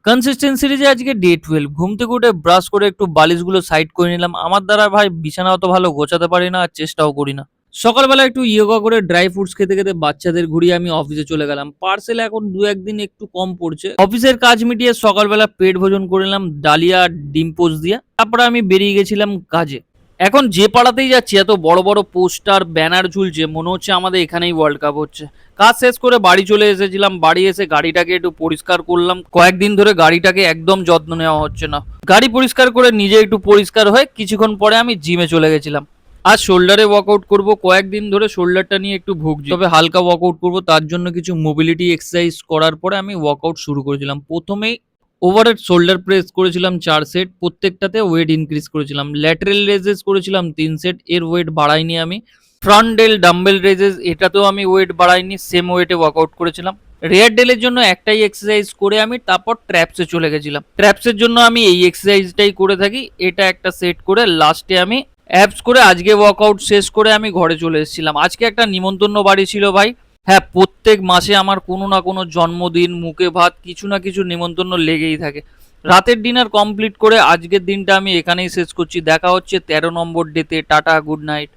Consistency যে আজকে day 12 ঘুম থেকে উঠে ব্রাশ করে একটু বালিশগুলো সাইড করে নিলাম। আমার দ্বারা ভাই বিছানা অত ভালো গোছাতে পারি না আর চেষ্টাও করি না। সকালবেলা একটু ইয়োগা করে ড্রাই ফ্রুটস খেতে খেতে বাচ্চাদের ঘুরিয়ে আমি অফিসে চলে গেলাম। পার্সেল এখন ২-১ দিন একটু কম পড়ছে। অফিসের কাজ মিটিয়ে সকালবেলা পেট ভোজন করে নিলাম ডালিয়া আর ডিম পোচ দিয়ে। তারপরে আমি বেরিয়ে গেছিলাম কাজে। এখন যে পাড়াতেই যাচ্ছি এত বড় বড় পোস্টার ব্যানার ঝুলছে, মনে হচ্ছে আমাদের এখানেই ওয়ার্ল্ড কাপ হচ্ছে। কাজ শেষ করে বাড়ি চলে এসেছিলাম। বাড়ি এসে গাড়িটাকে একটু পরিষ্কার করলাম। কয়েকদিন ধরে গাড়িটাকে একদম যত্ন নেওয়া হচ্ছে না। গাড়ি পরিষ্কার করে নিজে একটু পরিষ্কার হয়ে কিছুক্ষণ পরে আমি জিমে চলে গেছিলাম। আজ শোল্ডারে ওয়ার্কআউট করব। কয়েকদিন ধরে শোল্ডারটা নিয়ে একটু ভুগছি, তবে হালকা ওয়ার্কআউট করব। তার জন্য কিছু মোবিলিটি এক্সারসাইজ করার পরে আমি ওয়ার্কআউট শুরু করেছিলাম। প্রথমেই ওভারহেড শোল্ডার প্রেস করেছিলাম ৪ সেট, প্রত্যেকটাতে ওয়েট ইনক্রিজ করেছিলাম। ল্যাটারাল রেজেস করেছিলাম ৩ সেট, এর ওয়েট বাড়াইনি আমি। ফ্রন্ট ডেল ডাম্বেল রেজেস এটাতেও আমি ওয়েট বাড়াইনি, সেম ওয়েটে ওয়ার্কআউট করেছিলাম। রেয়ার ডেলের জন্য একটাই এক্সারসাইজ করে আমি তারপর ট্র্যাপসে চলে গেছিলাম। ট্র্যাপসের জন্য আমি এই এক্সারসাইজটাই করে থাকি। এটা একটা সেট করে লাস্টে আমি অ্যাবস করে আজকে ওয়ার্কআউট শেষ করে আমি ঘরে চলে এসেছিলাম। আজকে একটা নিমন্ত্রণ বাড়ি ছিল ভাই। হ্যাঁ, প্রত্যেক মাসে আমার কোনো না কোনো জন্মদিন, মুখে ভাত, কিছু না কিছু নিমন্ত্রণ লেগেই থাকে। রাতের ডিনার কমপ্লিট করে আজকের দিনটা আমি এখানেই শেষ করছি। দেখা হচ্ছে ১৩ নম্বর ডেতে। Tata, good night.